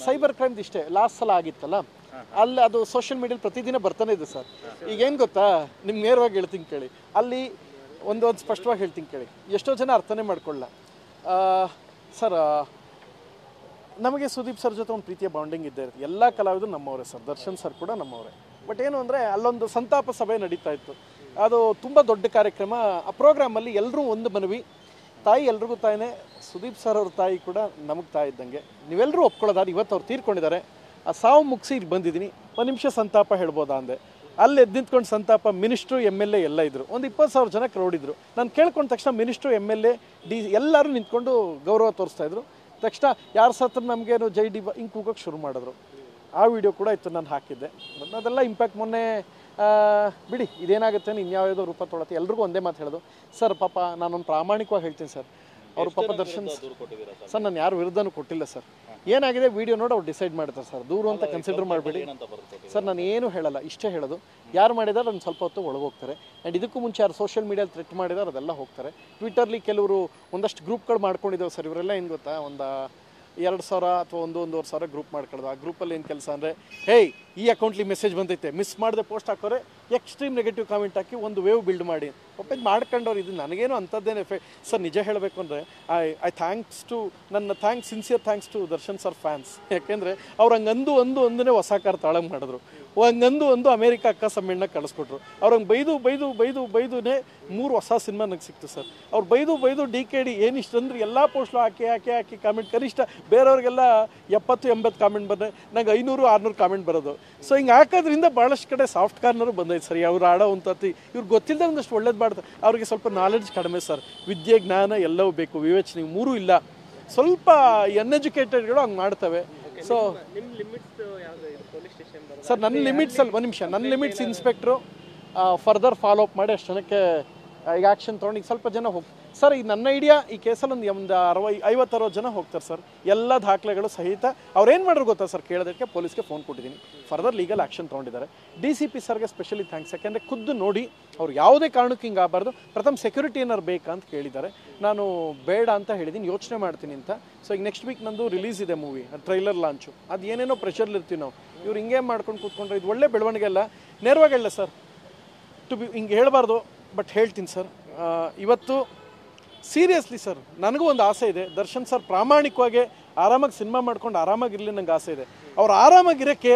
Cyber ಕ್ರೈಮ್ದು ಇಷ್ಟೇ last ಸಲ ಆಗಿತ್ತಲ್ಲ, ಅಲ್ಲಿ ಅದು ಸೋಷಿಯಲ್ ಮೀಡಿಯಲ್ಲಿ ಪ್ರತಿದಿನ ಬರ್ತಾನೆ ಇದೆ ಸರ್. ಈಗೇನು ಗೊತ್ತಾ, ನಿಮ್ಗೆ ನೇರವಾಗಿ ಹೇಳ್ತೀನಿ ಕೇಳಿ, ಅಲ್ಲಿ ಒಂದು ಸ್ಪಷ್ಟವಾಗಿ ಹೇಳ್ತೀನಿ ಕೇಳಿ, ಎಷ್ಟೋ ಜನ ಅರ್ಥನೇ ಮಾಡ್ಕೊಳ್ಳ ಸರ್. ನಮಗೆ ಸುದೀಪ್ ಸರ್ ಜೊತೆ ಒಂದು ಪ್ರೀತಿಯ ಬಾಂಡಿಂಗ್ ಇದ್ದೇ ಇರುತ್ತೆ. ಎಲ್ಲ ಕಲಾವಿದರು ನಮ್ಮವರೇ ಸರ್, ದರ್ಶನ್ ಸರ್ ಕೂಡ ನಮ್ಮವರೇ. ಬಟ್ ಏನು ಅಂದರೆ ಅಲ್ಲೊಂದು ಸಂತಾಪ ಸಭೆ ನಡೀತಾ ಇತ್ತು, ಅದು ತುಂಬ ದೊಡ್ಡ ಕಾರ್ಯಕ್ರಮ. ಆ ಪ್ರೋಗ್ರಾಮಲ್ಲಿ ಎಲ್ಲರೂ ಒಂದು ಮನವಿ, ತಾಯಿ ಎಲ್ರಿಗೂ ತಾಯಿನೇ, ಸುದೀಪ್ ಸರ್ ಅವ್ರ ತಾಯಿ ಕೂಡ ನಮಗೆ ತಾಯಿ ಇದ್ದಂಗೆ, ನೀವೆಲ್ಲರೂ ಒಪ್ಕೊಳ್ಳೋದಾದ್ರೆ ಇವತ್ತು ಅವ್ರು ತೀರ್ಕೊಂಡಿದ್ದಾರೆ, ಆ ಸಾವು ಮುಗಿಸಿ ಇಲ್ಲಿ ಬಂದಿದ್ದೀನಿ, ಒಂದು ನಿಮಿಷ ಸಂತಾಪ ಹೇಳ್ಬೋದಾ ಅಂದೆ. ಅಲ್ಲಿ ಎದ್ದು ನಿಂತ್ಕೊಂಡು ಸಂತಾಪ, ಮಿನಿಸ್ಟ್ರು MLA ಎಲ್ಲ ಇದ್ದರು, ಒಂದು 20,000 ಜನ ಕ್ರೌಡ್ ಇದ್ದರು. ನಾನು ಕೇಳ್ಕೊಂಡ ತಕ್ಷಣ ಮಿನಿಸ್ಟ್ರು MLA ಎಲ್ಲರೂ ನಿಂತ್ಕೊಂಡು ಗೌರವ ತೋರಿಸ್ತಾಯಿದ್ರು. ತಕ್ಷಣ ಯಾರು ಸತ್ರ ನಮಗೇನು ಜೈ ಡಿ ಹಿಂಗೆ ಕೂಗೋಕ್ಕೆ ಶುರು ಮಾಡಿದ್ರು. ಆ ವಿಡಿಯೋ ಕೂಡ ಇತ್ತು, ನಾನು ಹಾಕಿದ್ದೆ. ಅದೆಲ್ಲ ಇಂಪ್ಯಾಕ್ಟ್. ಮೊನ್ನೆ ಬಿಡಿ, ಇದೇನಾಗುತ್ತೆ ಇನ್ಯಾವುದೋ ರೂಪ ತೊಳತ್ತೆ. ಎಲ್ರಿಗೂ ಒಂದೇ ಮಾತು ಹೇಳೋದು ಸರ್, ಪಾಪ ನಾನೊಂದು ಪ್ರಾಮಾಣಿಕವಾಗಿ ಹೇಳ್ತೀನಿ ಸರ್, ಅವರು ಪಾಪ ದರ್ಶನ್ ಸರ್, ನಾನು ಯಾರು ವಿರುದ್ಧನೂ ಕೊಟ್ಟಿಲ್ಲ ಸರ್. ಏನಾಗಿದೆ ವಿಡಿಯೋ ನೋಡಿ ಅವ್ರು ಡಿಸೈಡ್ ಮಾಡ್ತಾರೆ ಸರ್. ದೂರು ಅಂತ ಕನ್ಸಿಡರ್ ಮಾಡಬೇಡಿ ಸರ್, ನಾನು ಏನು ಹೇಳಲ್ಲ, ಇಷ್ಟೇ ಹೇಳೋದು. ಯಾರು ಮಾಡಿದಾರೆ ಒಂದು ಸ್ವಲ್ಪ ಹೊತ್ತು ಒಳಗೋಗ್ತಾರೆ. ಆ್ಯಂಡ್ ಇದಕ್ಕೂ ಮುಂಚೆ ಯಾರು ಸೋಷಿಯಲ್ ಮೀಡಿಯಲ್ಲಿ ಥ್ರೆಟ್ ಮಾಡಿದಾರೆ ಅದೆಲ್ಲ ಹೋಗ್ತಾರೆ. ಟ್ವಿಟರ್ಲಿ ಕೆಲವರು ಒಂದಷ್ಟು ಗ್ರೂಪ್ಗಳು ಮಾಡ್ಕೊಂಡಿದ್ದಾವೆ ಸರ್. ಇವರೆಲ್ಲ ಏನು ಗೊತ್ತಾ, ಒಂದು 2,000 ಅಥವಾ 1,500 ಗ್ರೂಪ್ ಮಾಡ್ಕೊಳ್ಳೋದು. ಆ ಗ್ರೂಪಲ್ಲಿ ಏನು ಕೆಲಸ ಅಂದರೆ, ಹೇಯ್ ಈ ಅಕೌಂಟ್ಲಿ ಮೆಸೇಜ್ ಬಂದೈತೆ, ಮಿಸ್ ಮಾಡದೆ ಪೋಸ್ಟ್ ಹಾಕೋರೆ, ಎಕ್ಸ್ಟ್ರೀಮ್ ನೆಗೆಟಿವ್ ಕಾಮೆಂಟ್ ಹಾಕಿ ಒಂದು ವೇವ್ ಬಿಲ್ಡ್ ಮಾಡಿ ಒಪ್ಪೆ ಮಾಡ್ಕೊಂಡವ್ರು. ಇದು ನನಗೇನು ಅಂಥದ್ದೇನು ಎಫೆಕ್ಟ್ ಸರ್. ನಿಜ ಹೇಳಬೇಕು ಅಂದರೆ ಐ ಥ್ಯಾಂಕ್ಸ್ ಟು ನನ್ನ sincere thanks to Darshan sir fans. ಯಾಕೆಂದರೆ ಅವ್ರು ಹಂಗಂದು ಒಂದನೇ ಹೊಸ ಕಾರ್ ತಾಳಂಗೆ ಮಾಡಿದ್ರು, ಹಂಗಂದು ಅಮೇರಿಕಾ ಅಕ್ಕ ಸಮ್ಮೇಳನ ಕಳಿಸ್ಕೊಟ್ರು. ಅವ್ರು ಹಂಗೆ ಬೈದುನೇ 3 ಹೊಸ ಸಿನಿಮಾ ನನಗೆ ಸಿಕ್ತು ಸರ್. ಅವ್ರು ಬೈದು DKD ಏನಿಷ್ಟು ಅಂದ್ರೆ ಎಲ್ಲ ಪೋಸ್ಟ್ಲು ಹಾಕಿ ಕಾಮೆಂಟ್, ಕನಿಷ್ಠ ಬೇರೆಯವ್ರಿಗೆಲ್ಲ 70-80 ಕಾಮೆಂಟ್ ಬಂದರೆ ನಂಗೆ 500-600 ಕಾಮೆಂಟ್ ಬರೋದು. ಸೊ ಹಿಂಗೆ ಹಾಕೋದ್ರಿಂದ ಭಾಳಷ್ಟು ಕಡೆ ಸಾಫ್ಟ್ ಕಾರ್ನರು ಬಂದೈತೆ ಸರಿ. ಅವ್ರು ಆಡೋ ಒಂಥತಿ ಇವ್ರು ಗೊತ್ತಿಲ್ಲದೆ ಒಂದಷ್ಟು ಒಳ್ಳೇದು ಮಾಡ್ತಾರೆ. ಅವ್ರಿಗೆ ಸ್ವಲ್ಪ ನಾಲೆಡ್ಜ್ ಕಡಿಮೆ ಸರ್. ವಿದ್ಯೆ, ಜ್ಞಾನ ಎಲ್ಲವೂ ಬೇಕು, ವಿವೇಚನೆ 3 ಇಲ್ಲ. ಸ್ವಲ್ಪ ಅನ್ಎಜುಕೇಟೆಡ್ಗಳು ಹಂಗೆ ಮಾಡ್ತವೆ. ಸೊ ಸರ್, ನನ್ನ ಲಿಮಿಟ್ಸಲ್ಲಿ ಒಂದು ನಿಮಿಷ, ನನ್ನ limits inspector further follow up ಮಾಡಿ ಅಷ್ಟು ಜನಕ್ಕೆ ಈಗ ಆ್ಯಕ್ಷನ್ ತೊಗೊಂಡು ಈಗ ಸ್ವಲ್ಪ ಜನ ಸರ್. ಈಗ ನನ್ನ ಐಡಿಯಾ ಈ ಕೇಸಲ್ಲಿ ಒಂದು 50-60 ಜನ ಹೋಗ್ತಾರೆ ಸರ್, ಎಲ್ಲ ದಾಖಲೆಗಳು ಸಹಿತ. ಅವ್ರೇನು ಮಾಡ್ರು ಗೊತ್ತಾ ಸರ್, ಕೇಳೋದಕ್ಕೆ ಪೊಲೀಸ್ಗೆ ಫೋನ್ ಕೊಟ್ಟಿದ್ದೀನಿ, ಫರ್ದರ್ ಲೀಗಲ್ ಆ್ಯಕ್ಷನ್ ತೊಗೊಂಡಿದ್ದಾರೆ. DCP ಸರ್ಗೆ ಸ್ಪೆಷಲಿ ಥ್ಯಾಂಕ್ಸ್. ಯಾಕೆಂದರೆ ಖುದ್ದು ನೋಡಿ ಅವ್ರು ಯಾವುದೇ ಕಾರಣಕ್ಕೂ ಹಿಂಗೆ ಆಗಬಾರ್ದು, ಪ್ರಥಮ ಸೆಕ್ಯೂರಿಟಿ ಏನಾರು ಬೇಕಾ ಅಂತ ಕೇಳಿದ್ದಾರೆ. ನಾನು ಬೇಡ ಅಂತ ಹೇಳಿದ್ದೀನಿ, ಯೋಚನೆ ಮಾಡ್ತೀನಿ ಅಂತ. ಸೊ ಈಗ ನೆಕ್ಸ್ಟ್ ವೀಕ್ ನಂದು ರಿಲೀಸ್ ಇದೆ ಮೂವಿ, ಟ್ರೈಲರ್ ಲಾಂಚು. ಅದು ಏನೇನೋ ಪ್ರೆಷರ್ಲಿರ್ತೀವಿ ನಾವು. ಇವ್ರು ಹಿಂಗೆ ಮಾಡ್ಕೊಂಡು ಕೂತ್ಕೊಂಡ್ರೆ ಇದು ಒಳ್ಳೆ ಬೆಳವಣಿಗೆ ಅಲ್ಲ. ನೇರವಾಗಿ ಹೇಳ ಸರ್, ಹಿಂಗೆ ಹೇಳಬಾರ್ದು, ಬಟ್ ಹೇಳ್ತೀನಿ ಸರ್. ಇವತ್ತು ಸೀರಿಯಸ್ಲಿ ಸರ್, ನನಗೂ ಒಂದು ಆಸೆ ಇದೆ, ದರ್ಶನ್ ಸರ್ ಪ್ರಾಮಾಣಿಕವಾಗಿ ಆರಾಮಾಗಿ ಸಿನಿಮಾ ಮಾಡ್ಕೊಂಡು ಆರಾಮಾಗಿರಲಿ ನಂಗೆ ಆಸೆ ಇದೆ. ಅವ್ರು ಆರಾಮಾಗಿರೋಕ್ಕೆ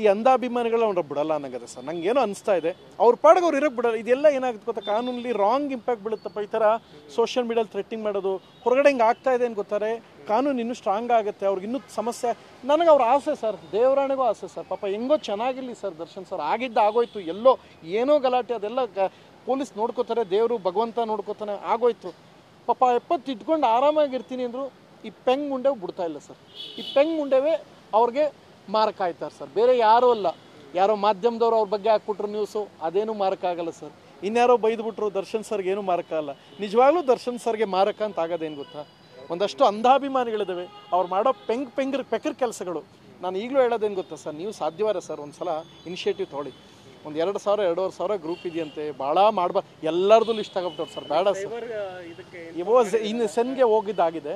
ಈ ಅಂಧಾಭಿಮಾನಿಗಳು ಅವ್ರ ಬಿಡಲ್ಲ ಅನ್ನಂಗದೆ ಸರ್. ನಂಗೆ ಏನೋ ಅನಿಸ್ತಾ ಇದೆ, ಅವ್ರ ಪಾಡಿಗೆ ಅವ್ರು ಇರೋಕ್ಕೆ ಬಿಡಲ್ಲ. ಇದೆಲ್ಲ ಏನಾಗುತ್ತೆ ಗೊತ್ತಾ, ಕಾನೂನಲ್ಲಿ ರಾಂಗ್ ಇಂಪ್ಯಾಕ್ಟ್ ಬೀಳುತ್ತಪ್ಪ. ಈ ಥರ ಸೋಷಿಯಲ್ ಮೀಡಿಯಲ್ಲಿ ಥ್ರೆಟ್ಟಿಂಗ್ ಮಾಡೋದು ಹೊರಗಡೆ ಹಿಂಗೆ ಆಗ್ತಾ ಇದೆ ಅಂತ ಗೊತ್ತಾರೆ, ಕಾನೂನು ಇನ್ನೂ ಸ್ಟ್ರಾಂಗ್ ಆಗುತ್ತೆ, ಅವ್ರಿಗೆ ಇನ್ನೂ ಸಮಸ್ಯೆ. ನನಗೆ ಅವ್ರ ಆಸೆ ಸರ್, ದೇವರಾಣಿಗೂ ಆಸೆ ಸರ್, ಪಾಪ ಹೆಂಗೋ ಚೆನ್ನಾಗಿರಲಿ ಸರ್ ದರ್ಶನ್ ಸರ್. ಆಗೋಯ್ತು, ಎಲ್ಲೋ ಏನೋ ಗಲಾಟೆ, ಅದೆಲ್ಲ ಪೊಲೀಸ್ ನೋಡ್ಕೋತಾರೆ, ದೇವರು ಭಗವಂತ ನೋಡ್ಕೋತಾನೆ, ಆಗೋಯ್ತು. ಪಾಪ ಇಟ್ಕೊಂಡು ಆರಾಮಾಗಿರ್ತೀನಿ ಅಂದರು. ಈ ಪೆಂಗ್ ಮುಂಡೆ ಬಿಡ್ತಾ ಇಲ್ಲ ಸರ್. ಈ ಪೆಂಗ್ ಮುಂಡೆವೇ ಅವ್ರಿಗೆ ಮಾರ್ಕ್ ಆಯ್ತಾರೆ ಸರ್, ಬೇರೆ ಯಾರೂ ಅಲ್ಲ. ಯಾರೋ ಮಾಧ್ಯಮದವ್ರು ಅವ್ರ ಬಗ್ಗೆ ಹಾಕ್ಬಿಟ್ರು ನ್ಯೂಸು, ಅದೇನು ಮಾರಕ ಆಗಲ್ಲ ಸರ್. ಇನ್ಯಾರೋ ಬೈದ್ಬಿಟ್ರು ದರ್ಶನ್ ಸರ್ಗೆ ಏನೂ ಮಾರಕ ಅಲ್ಲ. ನಿಜವಾಗ್ಲೂ ದರ್ಶನ್ ಸರ್ಗೆ ಮಾರಕ ಅಂತ ಆಗೋದೇನು ಗೊತ್ತಾ, ಒಂದಷ್ಟು ಅಂಧಾಭಿಮಾನಿಗಳಿದ್ದಾವೆ, ಅವ್ರು ಮಾಡೋ ಪೆಕ್ಕರ್ ಕೆಲಸಗಳು. ನಾನು ಈಗಲೂ ಹೇಳೋದೇನು ಗೊತ್ತಾ ಸರ್, ನೀವು ಸಾಧ್ಯವಾರ ಸರ್ ಒಂದು ಸಲ ಇನಿಷಿಯೇಟಿವ್ ತೊಗೊಳ್ಳಿ. ಒಂದು 2,000-2,500 ಗ್ರೂಪ್ ಇದೆಯಂತೆ, ಭಾಳ ಮಾಡ್ಬಾರ್ದು, ಎಲ್ಲರದ್ದು ಲಿಸ್ಟ್ ಆಗೋಗ್ಬಿಟ್ಟವ್ರು ಸರ್. ಬೇಡ ಸರ್, ಇನ್ನು ಸೆನ್ಗೆ ಹೋಗಿದ್ದಾಗಿದೆ.